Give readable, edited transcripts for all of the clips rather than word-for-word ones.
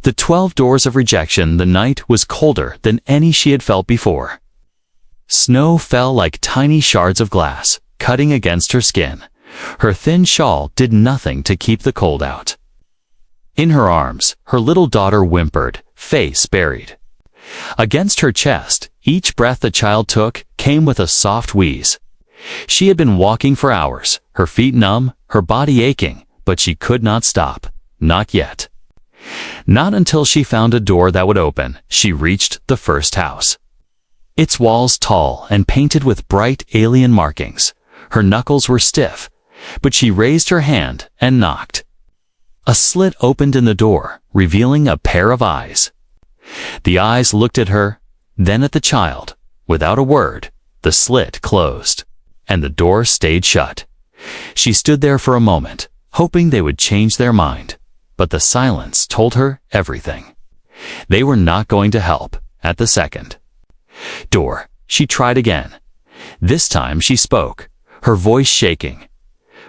The 12 doors of rejection. The night was colder than any she had felt before. Snow fell like tiny shards of glass, cutting against her skin. Her thin shawl did nothing to keep the cold out. In her arms, her little daughter whimpered, face buried. Against her chest, each breath the child took came with a soft wheeze. She had been walking for hours, her feet numb, her body aching, but she could not stop. Not yet. Not until she found a door that would open. She reached the first house. Its walls tall and painted with bright alien markings. Her knuckles were stiff, but she raised her hand and knocked. A slit opened in the door, revealing a pair of eyes. The eyes looked at her, then at the child. Without a word, the slit closed, and the door stayed shut. She stood there for a moment, hoping they would change their mind, but the silence told her everything. They were not going to help at the second door. She tried again. This time she spoke, her voice shaking.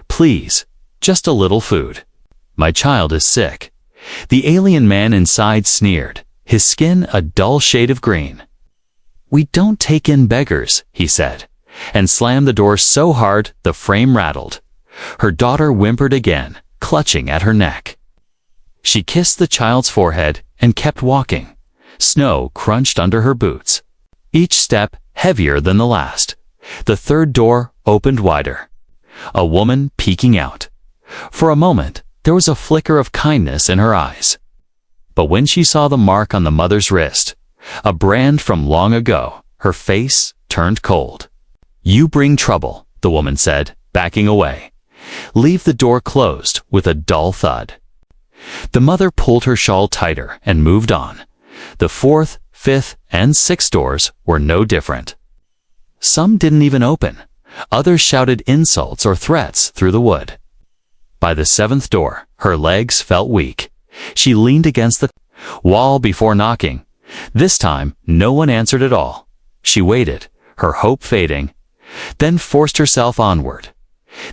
"Please, just a little food. My child is sick." The alien man inside sneered, his skin a dull shade of green. "We don't take in beggars," he said, and slammed the door so hard the frame rattled. Her daughter whimpered again, clutching at her neck. She kissed the child's forehead and kept walking. Snow crunched under her boots, each step heavier than the last. The third door opened wider. A woman peeking out. For a moment, there was a flicker of kindness in her eyes. But when she saw the mark on the mother's wrist, a brand from long ago, her face turned cold. "You bring trouble," the woman said, backing away. "Leave the door closed," with a dull thud. The mother pulled her shawl tighter and moved on. The fourth, fifth, and sixth doors were no different. Some didn't even open. Others shouted insults or threats through the wood. By the seventh door, her legs felt weak. She leaned against the wall before knocking. This time, no one answered at all. She waited, her hope fading, then forced herself onward.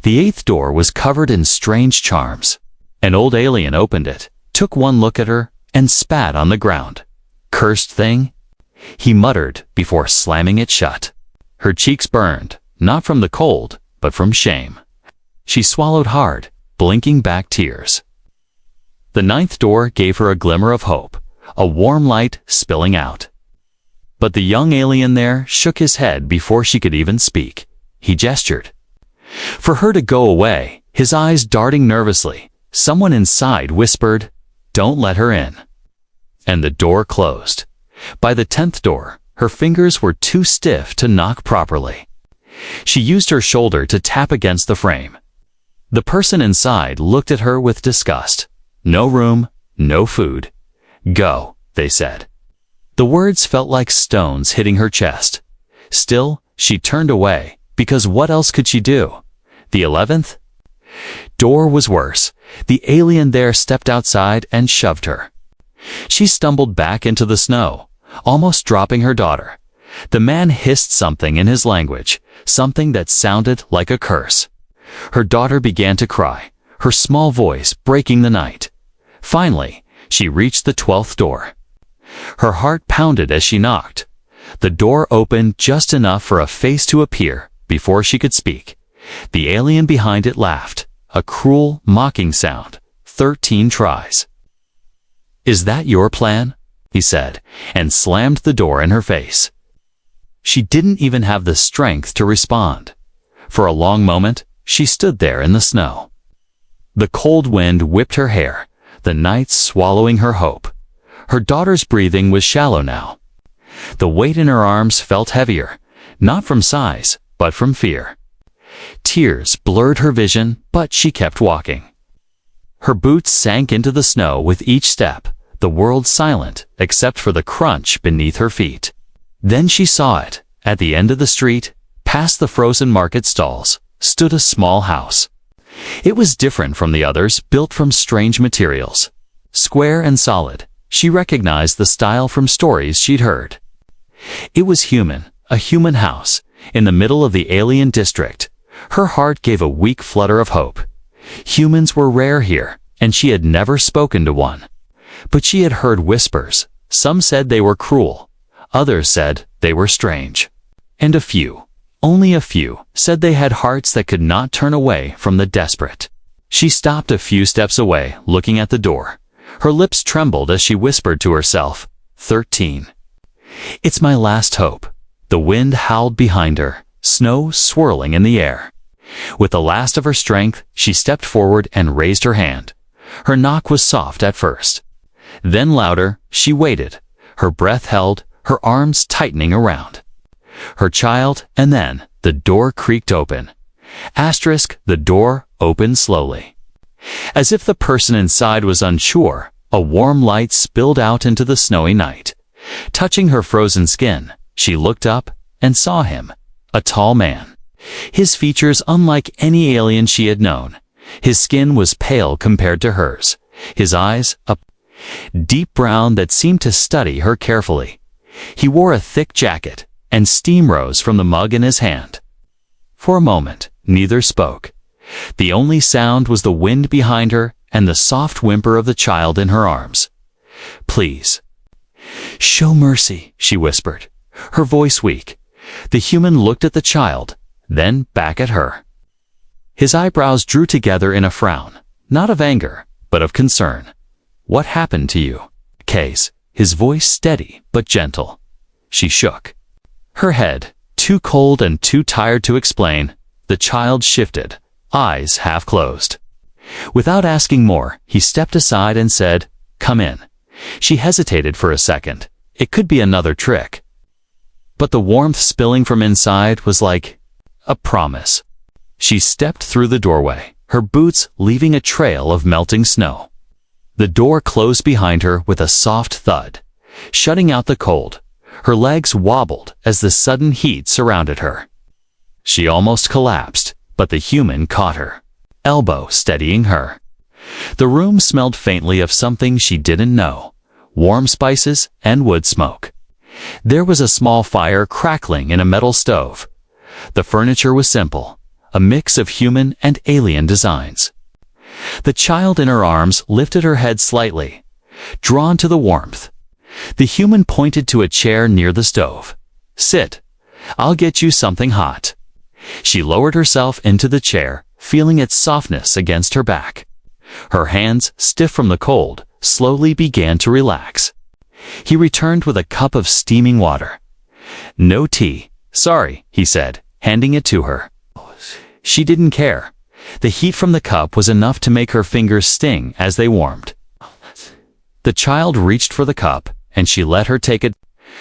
The eighth door was covered in strange charms. An old alien opened it, took one look at her, and spat on the ground. "Cursed thing," he muttered before slamming it shut. Her cheeks burned, not from the cold, but from shame. She swallowed hard, blinking back tears. The ninth door gave her a glimmer of hope, a warm light spilling out. But the young alien there shook his head before she could even speak. He gestured for her to go away, his eyes darting nervously. Someone inside whispered, "Don't let her in." And the door closed. By the 10th door, her fingers were too stiff to knock properly. She used her shoulder to tap against the frame. The person inside looked at her with disgust. "No room, no food. Go," they said. The words felt like stones hitting her chest. Still, she turned away, because what else could she do? The 11th door was worse. The alien there stepped outside and shoved her. She stumbled back into the snow, almost dropping her daughter. The man hissed something in his language, something that sounded like a curse. Her daughter began to cry, her small voice breaking the night. Finally, she reached the 12th door. Her heart pounded as she knocked. The door opened just enough for a face to appear before she could speak. The alien behind it laughed, a cruel, mocking sound. 13 tries. "Is that your plan?" he said, and slammed the door in her face. She didn't even have the strength to respond. For a long moment, she stood there in the snow. The cold wind whipped her hair, the night swallowing her hope. Her daughter's breathing was shallow now. The weight in her arms felt heavier, not from size, but from fear. Tears blurred her vision, but she kept walking. Her boots sank into the snow with each step, the world silent except for the crunch beneath her feet. Then she saw it. At the end of the street, past the frozen market stalls, stood a small house. It was different from the others, built from strange materials. Square and solid, she recognized the style from stories she'd heard. It was human, a human house, in the middle of the alien district. Her heart gave a weak flutter of hope. Humans were rare here, and she had never spoken to one. But she had heard whispers. Some said they were cruel. Others said they were strange. And a few, only a few, said they had hearts that could not turn away from the desperate. She stopped a few steps away, looking at the door. Her lips trembled as she whispered to herself, 13. It's my last hope. The wind howled behind her, snow swirling in the air. With the last of her strength, she stepped forward and raised her hand. Her knock was soft at first. Then louder, she waited, her breath held, her arms tightening around her child, and then the door creaked open. The door opened slowly. As if the person inside was unsure, a warm light spilled out into the snowy night. Touching her frozen skin, she looked up and saw him, a tall man. His features unlike any alien she had known. His skin was pale compared to hers. His eyes, a deep brown that seemed to study her carefully. He wore a thick jacket, and steam rose from the mug in his hand. For a moment, neither spoke. The only sound was the wind behind her and the soft whimper of the child in her arms. Please. Show mercy, she whispered, her voice weak. The human looked at the child, then back at her. His eyebrows drew together in a frown, not of anger, but of concern. What happened to you? Case, his voice steady but gentle. She shook her head, too cold and too tired to explain. The child shifted, eyes half closed. Without asking more, he stepped aside and said, "Come in." She hesitated for a second. It could be another trick. But the warmth spilling from inside was like a promise. She stepped through the doorway, her boots leaving a trail of melting snow. The door closed behind her with a soft thud, shutting out the cold. Her legs wobbled as the sudden heat surrounded her. She almost collapsed, but the human caught her elbow, steadying her. The room smelled faintly of something she didn't know, warm spices and wood smoke. There was a small fire crackling in a metal stove. The furniture was simple, a mix of human and alien designs. The child in her arms lifted her head slightly, drawn to the warmth. The human pointed to a chair near the stove. "Sit. I'll get you something hot." She lowered herself into the chair, feeling its softness against her back. Her hands, stiff from the cold, slowly began to relax. He returned with a cup of steaming water. "No tea. Sorry," he said, handing it to her. She didn't care. The heat from the cup was enough to make her fingers sting as they warmed. The child reached for the cup, and she let her take a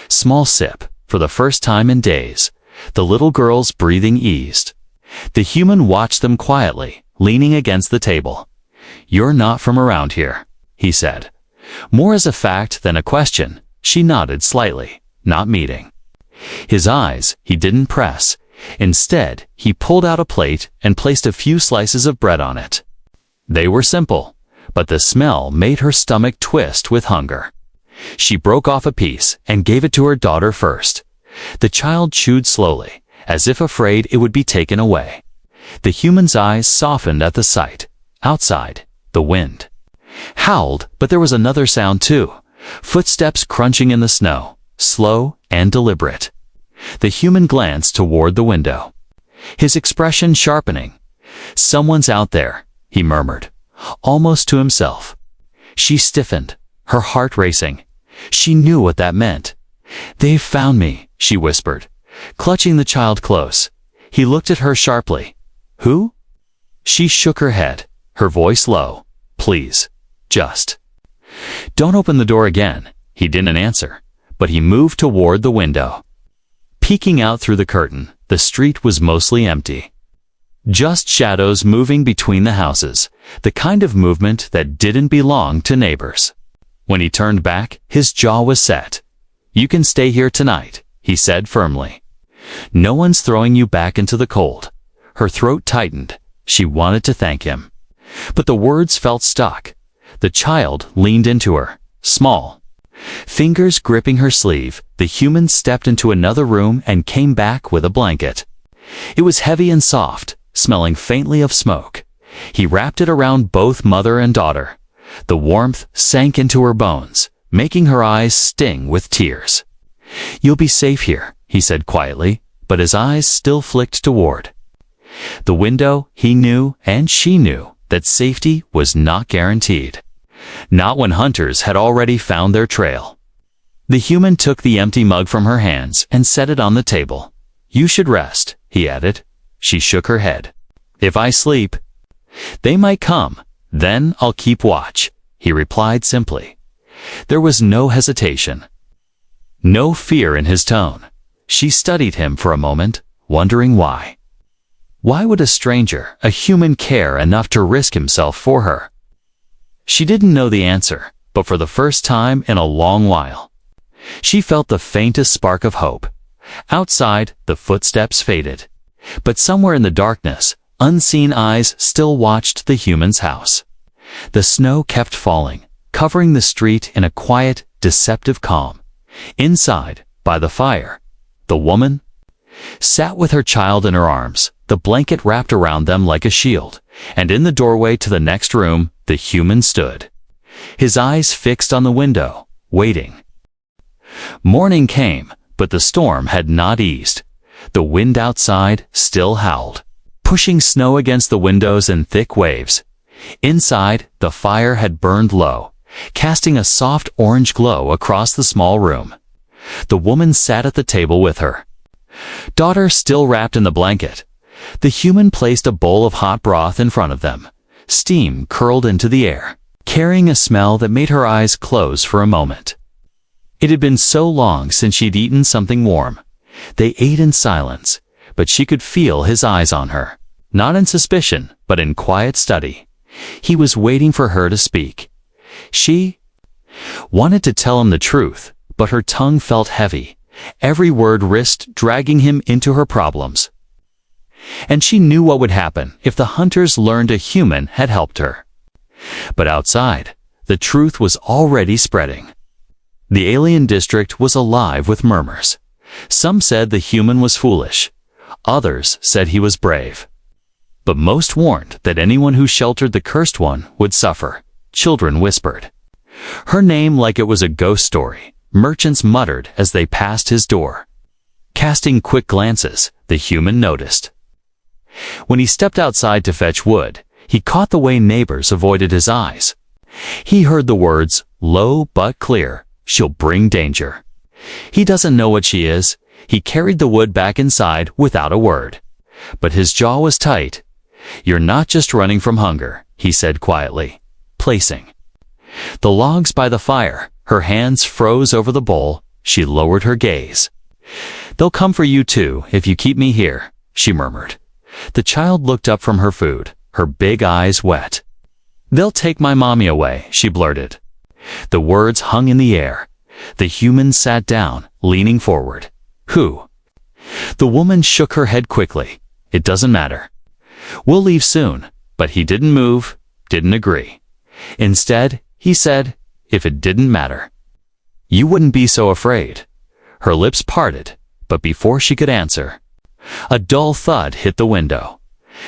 small sip. For the first time in days, the little girl's breathing eased. The human watched them quietly, leaning against the table. "You're not from around here," he said. More as a fact than a question, she nodded slightly, not meeting his eyes. He didn't press. Instead, he pulled out a plate and placed a few slices of bread on it. They were simple, but the smell made her stomach twist with hunger. She broke off a piece and gave it to her daughter first. The child chewed slowly, as if afraid it would be taken away. The human's eyes softened at the sight. Outside, the wind howled, but there was another sound too. Footsteps crunching in the snow, slow and deliberate. The human glanced toward the window, his expression sharpening. "Someone's out there," he murmured, almost to himself. She stiffened, her heart racing. She knew what that meant. "They've found me," she whispered, clutching the child close. He looked at her sharply. "Who?" She shook her head, her voice low. "Please, just don't open the door again." He didn't answer, but he moved toward the window. Peeking out through the curtain, the street was mostly empty. Just shadows moving between the houses, the kind of movement that didn't belong to neighbors. When he turned back, his jaw was set. "You can stay here tonight," he said firmly. "No one's throwing you back into the cold." Her throat tightened. She wanted to thank him, but the words felt stuck. The child leaned into her, small, fingers gripping her sleeve. The human stepped into another room and came back with a blanket. It was heavy and soft, smelling faintly of smoke. He wrapped it around both mother and daughter. The warmth sank into her bones, making her eyes sting with tears. "You'll be safe here," he said quietly, but his eyes still flicked toward the window. He knew, and she knew, that safety was not guaranteed. Not when hunters had already found their trail. The human took the empty mug from her hands and set it on the table. "You should rest," he added. She shook her head. "If I sleep, they might come. Then I'll keep watch," he replied simply. There was no hesitation, no fear in his tone. She studied him for a moment, wondering why. Why would a stranger, a human, care enough to risk himself for her? She didn't know the answer, but for the first time in a long while, she felt the faintest spark of hope. Outside, the footsteps faded, but somewhere in the darkness, unseen eyes still watched the human's house. The snow kept falling, covering the street in a quiet, deceptive calm. Inside, by the fire, the woman sat with her child in her arms, the blanket wrapped around them like a shield, and in the doorway to the next room, the human stood, his eyes fixed on the window, waiting. Morning came, but the storm had not eased. The wind outside still howled, pushing snow against the windows in thick waves. Inside, the fire had burned low, casting a soft orange glow across the small room. The woman sat at the table with her daughter still wrapped in the blanket. The human placed a bowl of hot broth in front of them. Steam curled into the air, carrying a smell that made her eyes close for a moment. It had been so long since she'd eaten something warm. They ate in silence, but she could feel his eyes on her, not in suspicion, but in quiet study. He was waiting for her to speak. She wanted to tell him the truth, but her tongue felt heavy. Every word risked dragging him into her problems. And she knew what would happen if the hunters learned a human had helped her. But outside, the truth was already spreading. The alien district was alive with murmurs. Some said the human was foolish. Others said he was brave. But most warned that anyone who sheltered the cursed one would suffer. Children whispered her name like it was a ghost story. Merchants muttered as they passed his door. Casting quick glances, the human noticed. When he stepped outside to fetch wood, he caught the way neighbors avoided his eyes. He heard the words, low but clear, "She'll bring danger." He doesn't know what she is. He carried the wood back inside without a word. But his jaw was tight. "You're not just running from hunger," he said quietly, placing the logs by the fire. Her hands froze over the bowl. She lowered her gaze. "They'll come for you too if you keep me here," she murmured. The child looked up from her food, her big eyes wet. "They'll take my mommy away," she blurted. The words hung in the air. The human sat down, leaning forward. "Who?" The woman shook her head quickly. "It doesn't matter. We'll leave soon." But he didn't move, didn't agree. Instead, he said, "If it didn't matter, you wouldn't be so afraid." Her lips parted, but before she could answer, a dull thud hit the window.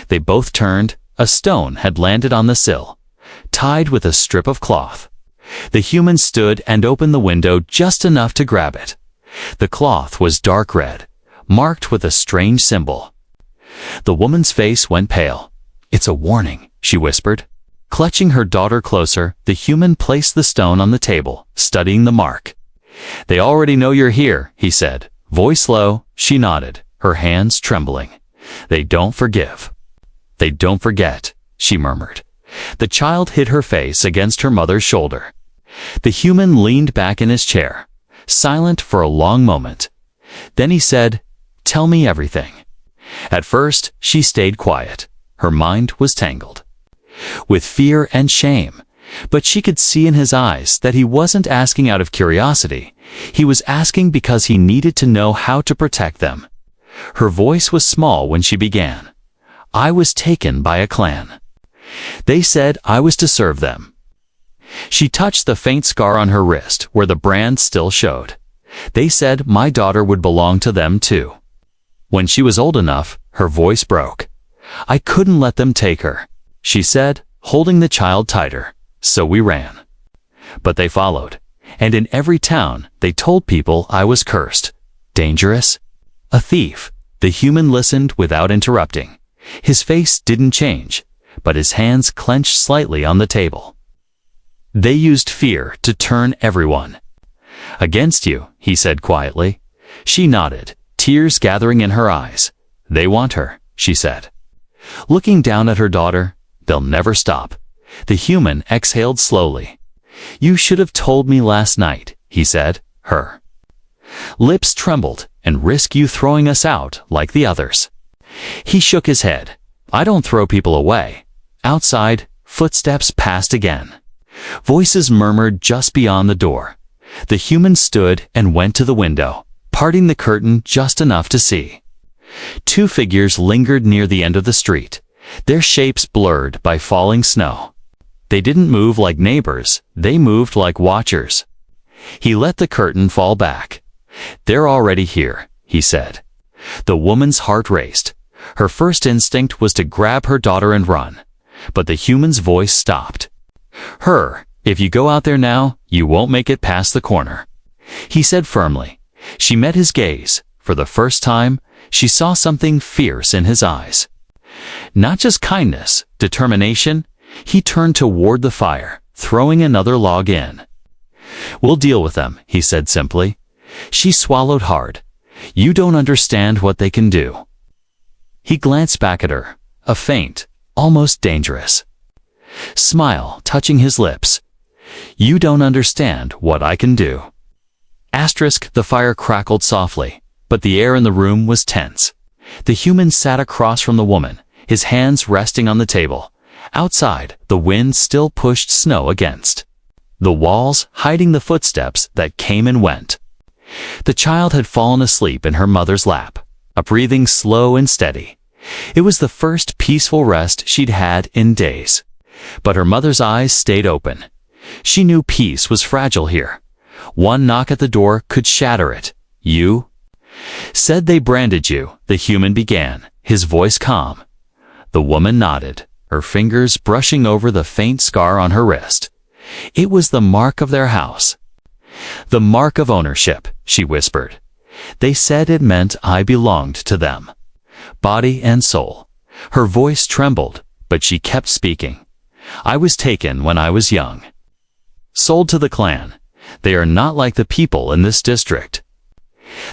They both turned. A stone had landed on the sill, tied with a strip of cloth. The human stood and opened the window just enough to grab it. The cloth was dark red, marked with a strange symbol. The woman's face went pale. "It's a warning," she whispered. Clutching her daughter closer, the human placed the stone on the table, studying the mark. "They already know you're here," he said, voice low. She nodded, her hands trembling. "They don't forgive. They don't forget," she murmured. The child hid her face against her mother's shoulder. The human leaned back in his chair, silent for a long moment. Then he said, "Tell me everything." At first, she stayed quiet. Her mind was tangled with fear and shame, but she could see in his eyes that he wasn't asking out of curiosity. He was asking because he needed to know how to protect them. Her voice was small when she began. "I was taken by a clan. They said I was to serve them." She touched the faint scar on her wrist where the brand still showed. "They said my daughter would belong to them too." When she was old enough, her voice broke. "I couldn't let them take her," she said, holding the child tighter. so we ran. But they followed, and in every town they told people I was cursed, dangerous, a thief. The human listened without interrupting. His face didn't change, but his hands clenched slightly on the table. They used fear to turn everyone against you, he said quietly. She nodded, tears gathering in her eyes. They want her, she said. Looking down at her daughter, they'll never stop. The human exhaled slowly. You should have told me last night, he said, her lips trembled, and risk you throwing us out like the others. He shook his head. I don't throw people away. Outside, footsteps passed again. Voices murmured just beyond the door. The human stood and went to the window, parting the curtain just enough to see. Two figures lingered near the end of the street, their shapes blurred by falling snow. They didn't move like neighbors, they moved like watchers. He let the curtain fall back. They're already here, he said. The woman's heart raced. Her first instinct was to grab her daughter and run. But the human's voice stopped. If you go out there now, you won't make it past the corner, he said firmly. She met his gaze. For the first time, she saw something fierce in his eyes. Not just kindness, determination. He turned toward the fire, throwing another log in. We'll deal with them, he said simply. She swallowed hard. You don't understand what they can do. He glanced back at her, a faint, almost dangerous smile touching his lips. You don't understand what I can do. The fire crackled softly, but the air in the room was tense. The human sat across from the woman, his hands resting on the table. Outside, the wind still pushed snow against the walls, hiding the footsteps that came and went. The child had fallen asleep in her mother's lap, a breathing slow and steady. It was the first peaceful rest she'd had in days. But her mother's eyes stayed open. She knew peace was fragile here. One knock at the door could shatter it. You said they branded you, the human began, his voice calm. The woman nodded, her fingers brushing over the faint scar on her wrist. It was the mark of their house. The mark of ownership, she whispered. They said it meant I belonged to them, body and soul. Her voice trembled, but she kept speaking. I was taken when I was young, sold to the clan. They are not like the people in this district.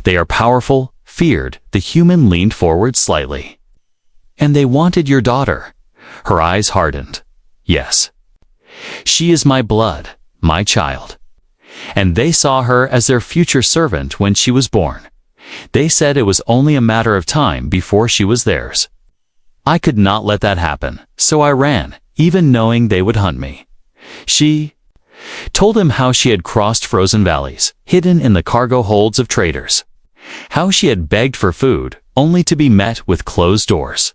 They are powerful, feared. The human leaned forward slightly. And they wanted your daughter. Her eyes hardened. Yes. She is my blood, my child. And they saw her as their future servant when she was born. They said it was only a matter of time before she was theirs. I could not let that happen, so I ran, even knowing they would hunt me. She told him how she had crossed frozen valleys, hidden in the cargo holds of traders. How she had begged for food, only to be met with closed doors.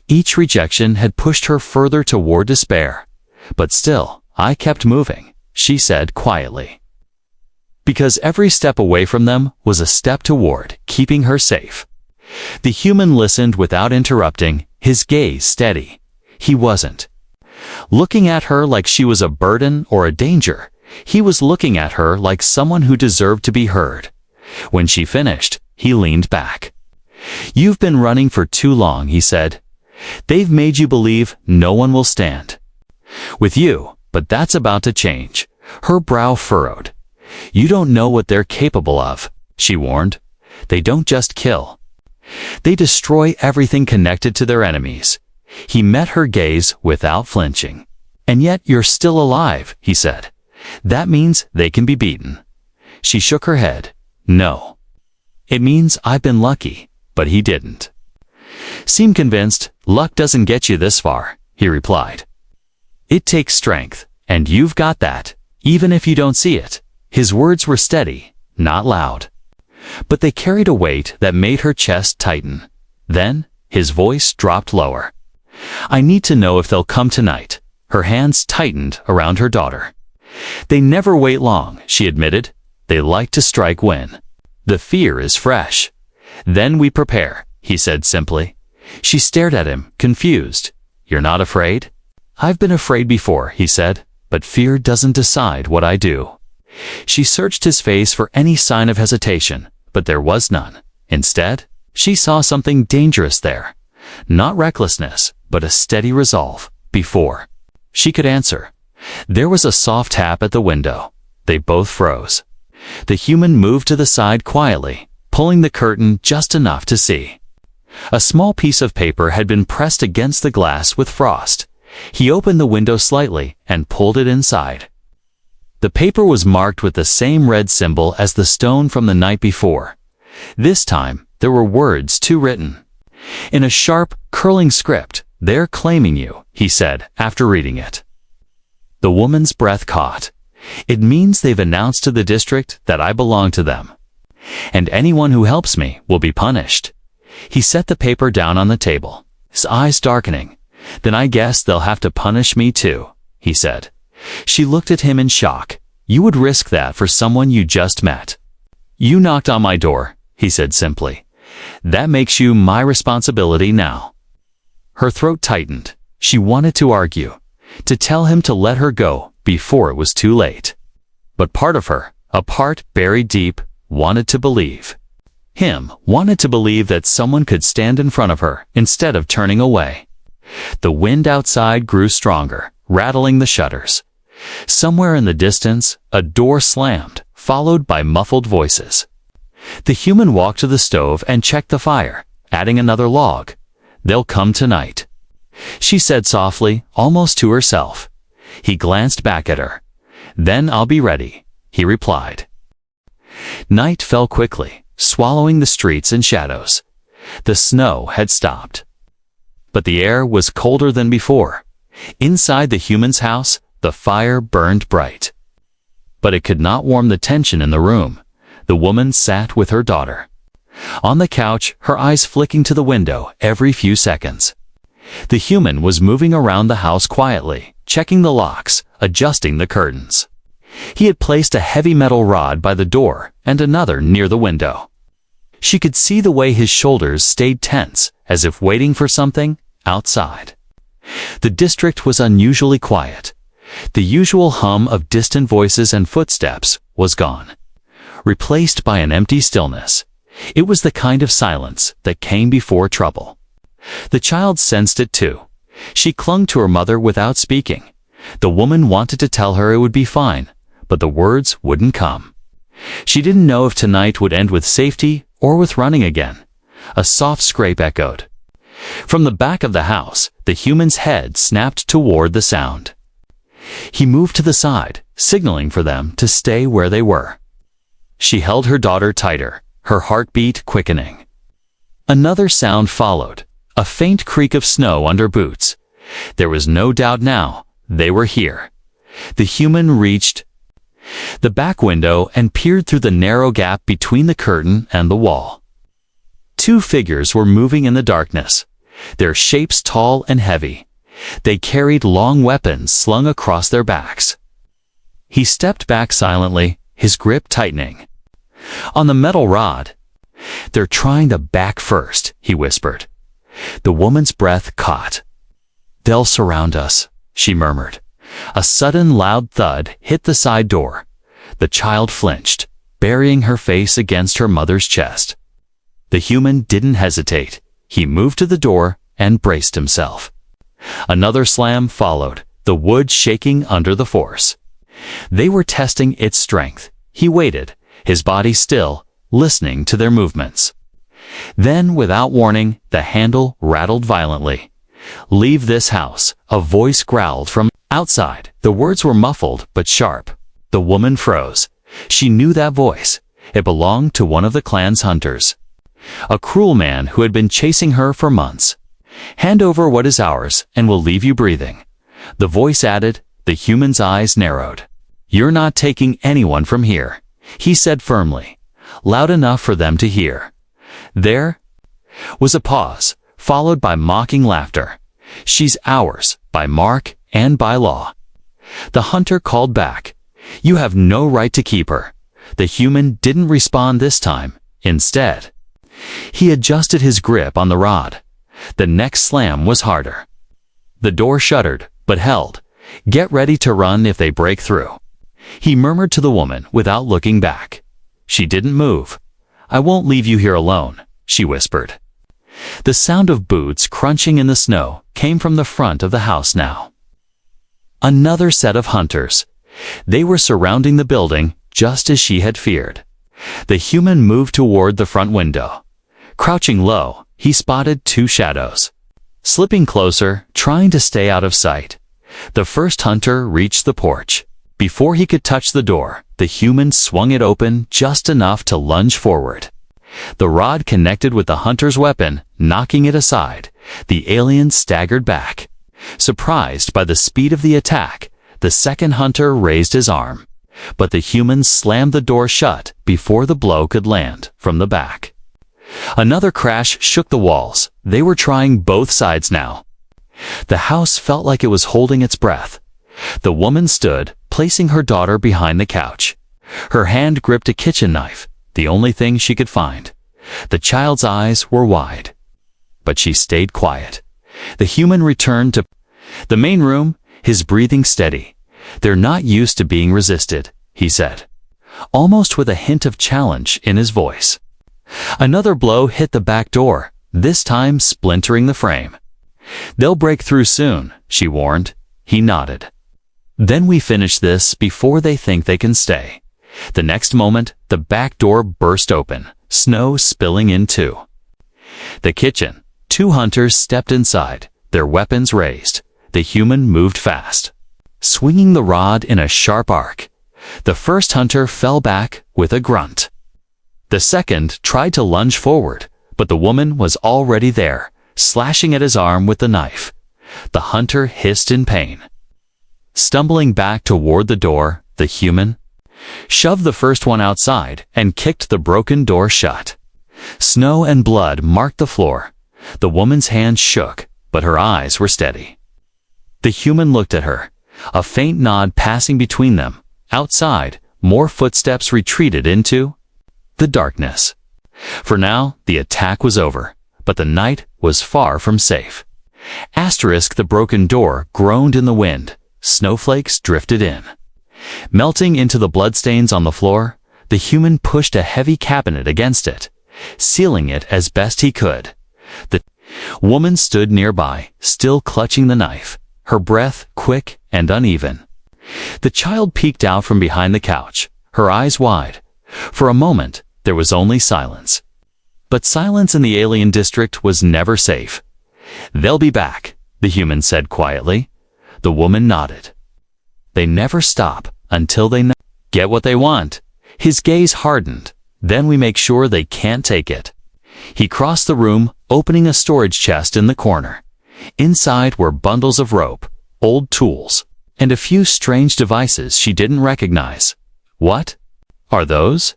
Each rejection had pushed her further toward despair. But still, I kept moving, she said quietly. Because every step away from them was a step toward keeping her safe. The human listened without interrupting, his gaze steady. He wasn't looking at her like she was a burden or a danger. He was looking at her like someone who deserved to be heard. When she finished, he leaned back. You've been running for too long, he said. They've made you believe no one will stand with you, but that's about to change. Her brow furrowed. You don't know what they're capable of, she warned. They don't just kill. They destroy everything connected to their enemies. He met her gaze without flinching. And yet you're still alive, he said. That means they can be beaten. She shook her head. No. It means I've been lucky, but he didn't seem convinced. Luck doesn't get you this far, he replied. It takes strength, and you've got that, even if you don't see it. His words were steady, not loud. But they carried a weight that made her chest tighten. Then, his voice dropped lower. I need to know if they'll come tonight. Her hands tightened around her daughter. They never wait long, she admitted. They like to strike when the fear is fresh. Then we prepare, he said simply. She stared at him, confused. You're not afraid? I've been afraid before, he said. but fear doesn't decide what I do." She searched his face for any sign of hesitation, but there was none. Instead, she saw something dangerous there. Not recklessness, but a steady resolve. Before she could answer, there was a soft tap at the window. They both froze. The human moved to the side quietly, pulling the curtain just enough to see. A small piece of paper had been pressed against the glass with frost. He opened the window slightly and pulled it inside. The paper was marked with the same red symbol as the stone from the night before. This time, there were words too written. In a sharp, curling script, "They're claiming you," he said after reading it. The woman's breath caught. "It means they've announced to the district that I belong to them. And anyone who helps me will be punished." He set the paper down on the table, his eyes darkening. "Then I guess they'll have to punish me too," he said. She looked at him in shock. "You would risk that for someone you just met?" "You knocked on my door," he said simply. "That makes you my responsibility now." Her throat tightened. She wanted to argue, to tell him to let her go before it was too late. But part of her, a part buried deep, wanted to believe. Wanted to believe that someone could stand in front of her instead of turning away. The wind outside grew stronger, rattling the shutters. Somewhere in the distance, a door slammed, followed by muffled voices. The human walked to the stove and checked the fire, adding another log. "They'll come tonight," she said softly, almost to herself. He glanced back at her. "Then I'll be ready," he replied. Night fell quickly, swallowing the streets in shadows. The snow had stopped. But the air was colder than before. Inside the human's house, the fire burned bright. But it could not warm the tension in the room. The woman sat with her daughter on the couch, her eyes flicking to the window every few seconds. The human was moving around the house quietly, checking the locks, adjusting the curtains. He had placed a heavy metal rod by the door and another near the window. She could see the way his shoulders stayed tense, as if waiting for something outside. The district was unusually quiet. The usual hum of distant voices and footsteps was gone, replaced by an empty stillness. It was the kind of silence that came before trouble. The child sensed it too. She clung to her mother without speaking. The woman wanted to tell her it would be fine, but the words wouldn't come. She didn't know if tonight would end with safety or with running again. A soft scrape echoed. From the back of the house, the human's head snapped toward the sound. He moved to the side, signaling for them to stay where they were. She held her daughter tighter, her heartbeat quickening. Another sound followed, a faint creak of snow under boots. There was no doubt now, they were here. The human reached the back window and peered through the narrow gap between the curtain and the wall. Two figures were moving in the darkness, their shapes tall and heavy. They carried long weapons slung across their backs. He stepped back silently, his grip tightening on the metal rod. "They're trying to back first," he whispered. The woman's breath caught. "They'll surround us," she murmured. A sudden loud thud hit the side door. The child flinched, burying her face against her mother's chest. The human didn't hesitate. He moved to the door and braced himself. Another slam followed, the wood shaking under the force. They were testing its strength. He waited, his body still, listening to their movements. Then, without warning, the handle rattled violently. "Leave this house," a voice growled from outside. The words were muffled but sharp. The woman froze. She knew that voice. It belonged to one of the clan's hunters. A cruel man who had been chasing her for months. "Hand over what is ours, and we'll leave you breathing." The voice added. The human's eyes narrowed. "You're not taking anyone from here," he said firmly, loud enough for them to hear. There was a pause, followed by mocking laughter. "She's ours, by mark and by law." The hunter called back. "You have no right to keep her." The human didn't respond this time. Instead, he adjusted his grip on the rod. The next slam was harder. The door shuddered, but held. Get ready to run if they break through. He murmured to the woman without looking back. She didn't move. I won't leave you here alone, she whispered. The sound of boots crunching in the snow came from the front of the house now. Another set of hunters. They were surrounding the building just as she had feared. The human moved toward the front window. Crouching low, he spotted two shadows. Slipping closer, trying to stay out of sight. The first hunter reached the porch. Before he could touch the door, the human swung it open just enough to lunge forward. The rod connected with the hunter's weapon, knocking it aside. The alien staggered back. Surprised by the speed of the attack, the second hunter raised his arm. But the human slammed the door shut before the blow could land from the back. Another crash shook the walls. They were trying both sides now. The house felt like it was holding its breath. The woman stood, placing her daughter behind the couch. Her hand gripped a kitchen knife, the only thing she could find. The child's eyes were wide. But she stayed quiet. The human returned to the main room, his breathing steady. They're not used to being resisted, he said, almost with a hint of challenge in his voice. Another blow hit the back door, this time splintering the frame. They'll break through soon, she warned. He nodded. Then we finish this before they think they can stay. The next moment, the back door burst open, snow spilling in too. The kitchen. Two hunters stepped inside, their weapons raised. The human moved fast, swinging the rod in a sharp arc. The first hunter fell back with a grunt. The second tried to lunge forward, but the woman was already there, slashing at his arm with the knife. The hunter hissed in pain. Stumbling back toward the door, the human shoved the first one outside and kicked the broken door shut. Snow and blood marked the floor. The woman's hands shook, but her eyes were steady. The human looked at her, a faint nod passing between them. Outside, more footsteps retreated into the darkness. For now, the attack was over, but the night was far from safe. The broken door groaned in the wind. Snowflakes drifted in. Melting into the bloodstains on the floor, the human pushed a heavy cabinet against it, sealing it as best he could. The woman stood nearby, still clutching the knife, her breath quick and uneven. The child peeked out from behind the couch, her eyes wide. For a moment, there was only silence. But silence in the alien district was never safe. They'll be back, the human said quietly. The woman nodded. They never stop until they get what they want. His gaze hardened. Then we make sure they can't take it. He crossed the room, opening a storage chest in the corner. Inside were bundles of rope, old tools, and a few strange devices she didn't recognize. What are those?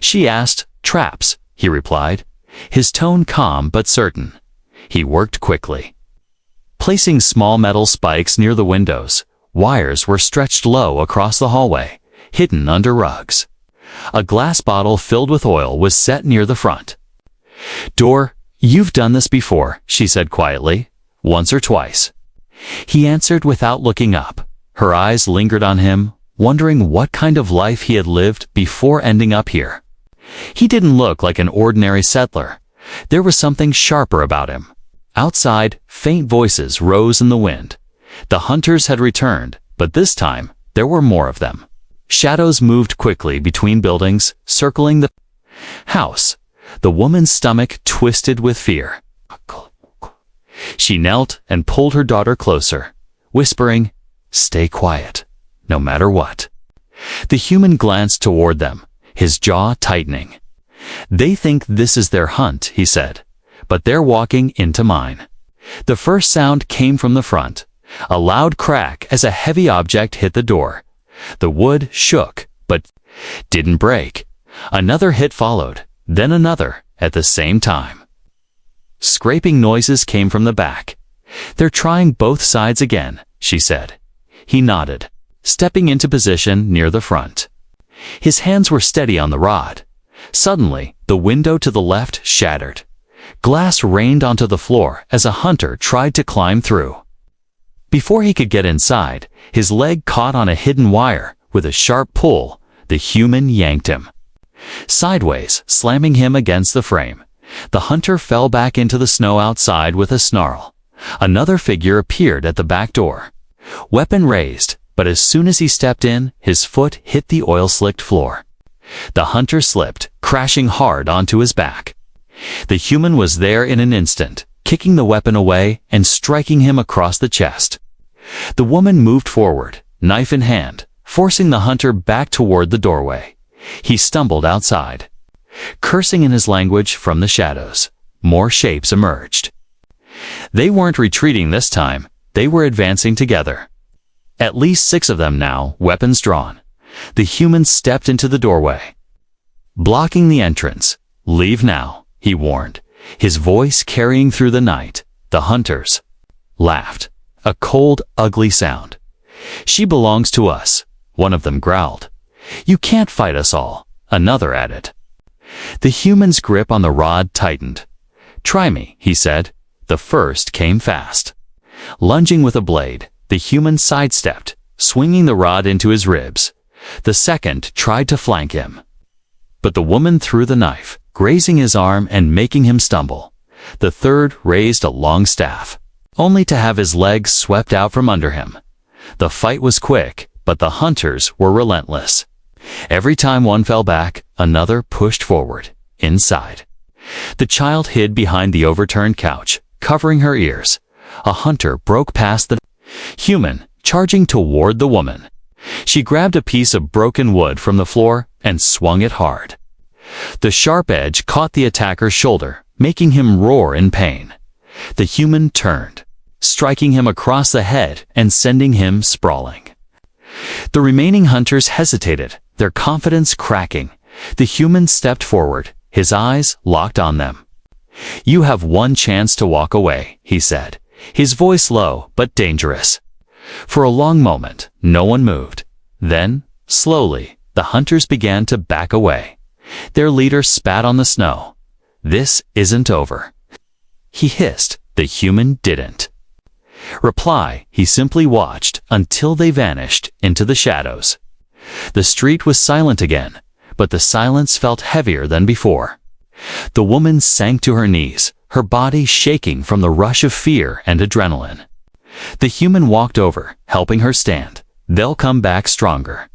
She asked. Traps, he replied, his tone calm but certain. He worked quickly. Placing small metal spikes near the windows, wires were stretched low across the hallway, hidden under rugs. A glass bottle filled with oil was set near the front door. You've done this before, she said quietly, once or twice. He answered without looking up. Her eyes lingered on him, wondering what kind of life he had lived before ending up here. He didn't look like an ordinary settler. There was something sharper about him. Outside, faint voices rose in the wind. The hunters had returned, but this time, there were more of them. Shadows moved quickly between buildings, circling the house. The woman's stomach twisted with fear. She knelt and pulled her daughter closer, whispering, "Stay quiet, no matter what." The human glanced toward them, his jaw tightening. "They think this is their hunt," he said, "but they're walking into mine." The first sound came from the front, a loud crack as a heavy object hit the door. The wood shook, but didn't break. Another hit followed, then another, at the same time. Scraping noises came from the back. "They're trying both sides again," she said. He nodded, stepping into position near the front. His hands were steady on the rod. Suddenly, the window to the left shattered. Glass rained onto the floor as a hunter tried to climb through. Before he could get inside, his leg caught on a hidden wire. With a sharp pull, the human yanked him sideways, slamming him against the frame. The hunter fell back into the snow outside with a snarl. Another figure appeared at the back door, weapon raised, but as soon as he stepped in, his foot hit the oil-slicked floor. The hunter slipped, crashing hard onto his back. The human was there in an instant, kicking the weapon away and striking him across the chest. The woman moved forward, knife in hand, forcing the hunter back toward the doorway. He stumbled outside. Cursing in his language from the shadows, more shapes emerged. They weren't retreating this time, they were advancing together. At least 6 of them now, weapons drawn. The human stepped into the doorway, blocking the entrance. "Leave now," he warned, his voice carrying through the night. The hunters laughed, a cold, ugly sound. "She belongs to us," one of them growled. "You can't fight us all," another added. The human's grip on the rod tightened. "Try me," he said. The first came fast. Lunging with a blade, the human sidestepped, swinging the rod into his ribs. The second tried to flank him, but the woman threw the knife, grazing his arm and making him stumble. The third raised a long staff, only to have his legs swept out from under him. The fight was quick, but the hunters were relentless. Every time one fell back, another pushed forward, inside. The child hid behind the overturned couch, covering her ears. A hunter broke past the human, charging toward the woman. She grabbed a piece of broken wood from the floor and swung it hard. The sharp edge caught the attacker's shoulder, making him roar in pain. The human turned, striking him across the head and sending him sprawling. The remaining hunters hesitated, their confidence cracking. The human stepped forward, his eyes locked on them. "You have one chance to walk away," he said, his voice low but dangerous. For a long moment, no one moved. Then, slowly, the hunters began to back away. Their leader spat on the snow. "This isn't over," he hissed. The human didn't reply. He simply watched until they vanished into the shadows. The street was silent again, but the silence felt heavier than before. The woman sank to her knees, her body shaking from the rush of fear and adrenaline. The human walked over, helping her stand. "They'll come back stronger,"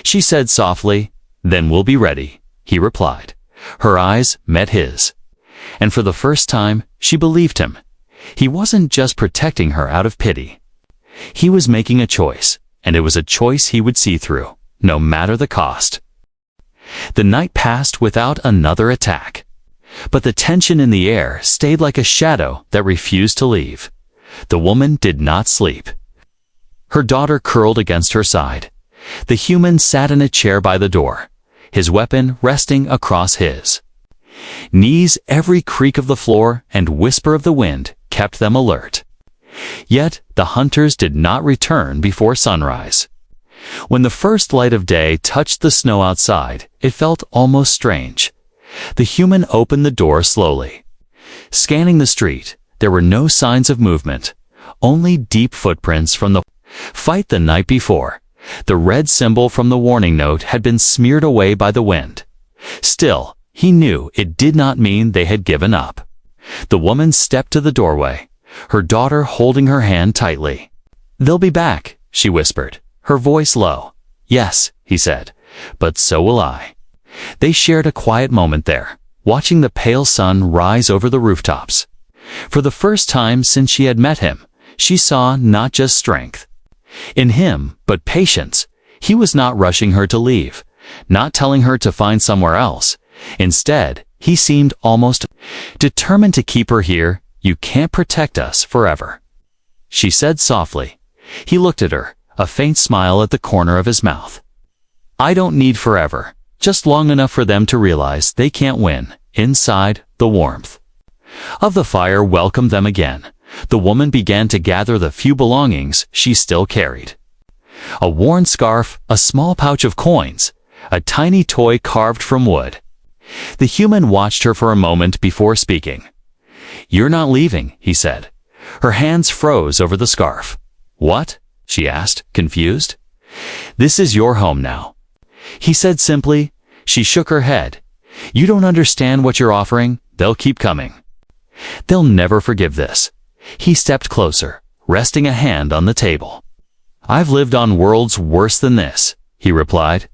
she said softly. "Then we'll be ready," he replied. Her eyes met his, and for the first time, she believed him. He wasn't just protecting her out of pity. He was making a choice, and it was a choice he would see through, no matter the cost. The night passed without another attack, but the tension in the air stayed like a shadow that refused to leave. The woman did not sleep. Her daughter curled against her side. The human sat in a chair by the door, his weapon resting across his knees. Every creak of the floor and whisper of the wind kept them alert. Yet the hunters did not return before sunrise. When the first light of day touched the snow outside, it felt almost strange. The human opened the door slowly. Scanning the street, there were no signs of movement, only deep footprints from the fight the night before. The red symbol from the warning note had been smeared away by the wind. Still, he knew it did not mean they had given up. The woman stepped to the doorway, her daughter holding her hand tightly. "They'll be back," she whispered, her voice low. "Yes," he said, "but so will I." They shared a quiet moment there, watching the pale sun rise over the rooftops. For the first time since she had met him, she saw not just strength in him, but patience. He was not rushing her to leave, not telling her to find somewhere else. Instead, he seemed almost determined to keep her here. "You can't protect us forever," she said softly. He looked at her, a faint smile at the corner of his mouth. "I don't need forever, just long enough for them to realize they can't win." Inside, the warmth of the fire welcomed them again. The woman began to gather the few belongings she still carried. A worn scarf, a small pouch of coins, a tiny toy carved from wood. The human watched her for a moment before speaking. "You're not leaving," he said. Her hands froze over the scarf. "What?" she asked, confused. "This is your home now," he said simply. She shook her head. "You don't understand what you're offering. They'll keep coming. They'll never forgive this." He stepped closer, resting a hand on the table. "I've lived on worlds worse than this," he replied.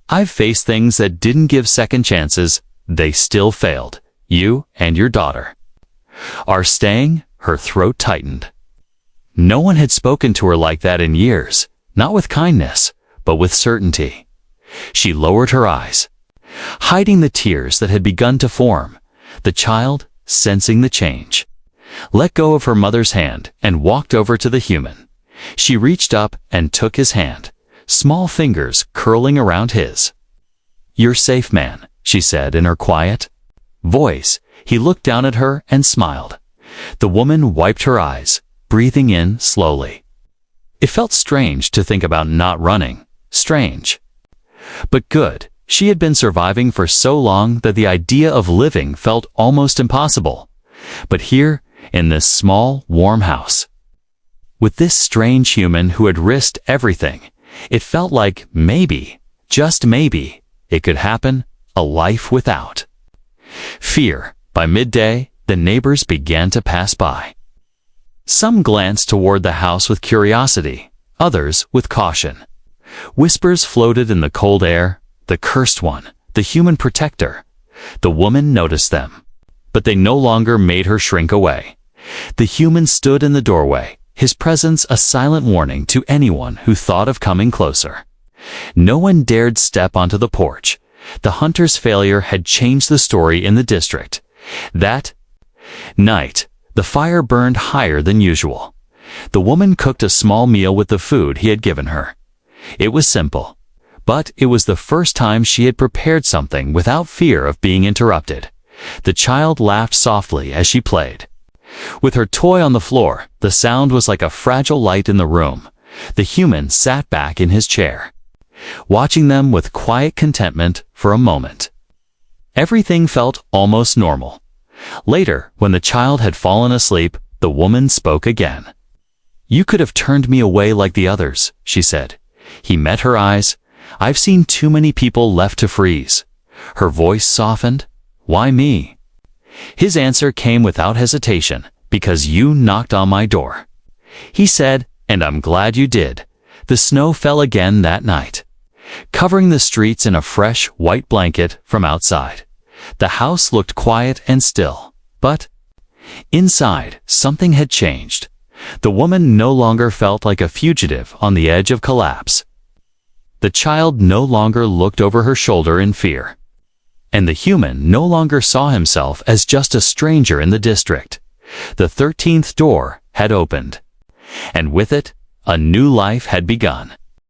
"I've faced things that didn't give second chances. They still failed. You and your daughter are staying." Her throat tightened. No one had spoken to her like that in years, not with kindness, but with certainty. She lowered her eyes, hiding the tears that had begun to form. The child, sensing the change, let go of her mother's hand and walked over to the human. She reached up and took his hand, small fingers curling around his. "You're safe, man," she said in her quiet voice. He looked down at her and smiled. The woman wiped her eyes, breathing in slowly. It felt strange to think about not running. Strange. But good. She had been surviving for so long that the idea of living felt almost impossible. But here, in this small, warm house, with this strange human who had risked everything, it felt like maybe, just maybe, it could happen, a life without fear. By midday, the neighbors began to pass by. Some glanced toward the house with curiosity, others with caution. Whispers floated in the cold air. The cursed one, the human protector. The woman noticed them, but they no longer made her shrink away. The human stood in the doorway, his presence a silent warning to anyone who thought of coming closer. No one dared step onto the porch. The hunter's failure had changed the story in the district. That night, the fire burned higher than usual. The woman cooked a small meal with the food he had given her. It was simple, but it was the first time she had prepared something without fear of being interrupted. The child laughed softly as she played. With her toy on the floor, the sound was like a fragile light in the room. The human sat back in his chair, watching them with quiet contentment for a moment. Everything felt almost normal. Later, when the child had fallen asleep, the woman spoke again. "You could have turned me away like the others," she said. He met her eyes. "I've seen too many people left to freeze." Her voice softened. "Why me?" His answer came without hesitation. "Because you knocked on my door," he said, "and I'm glad you did." The snow fell again that night, covering the streets in a fresh, white blanket from outside. The house looked quiet and still, but inside, something had changed. The woman no longer felt like a fugitive on the edge of collapse. The child no longer looked over her shoulder in fear. And the human no longer saw himself as just a stranger in the district. The 13th door had opened. And with it, a new life had begun.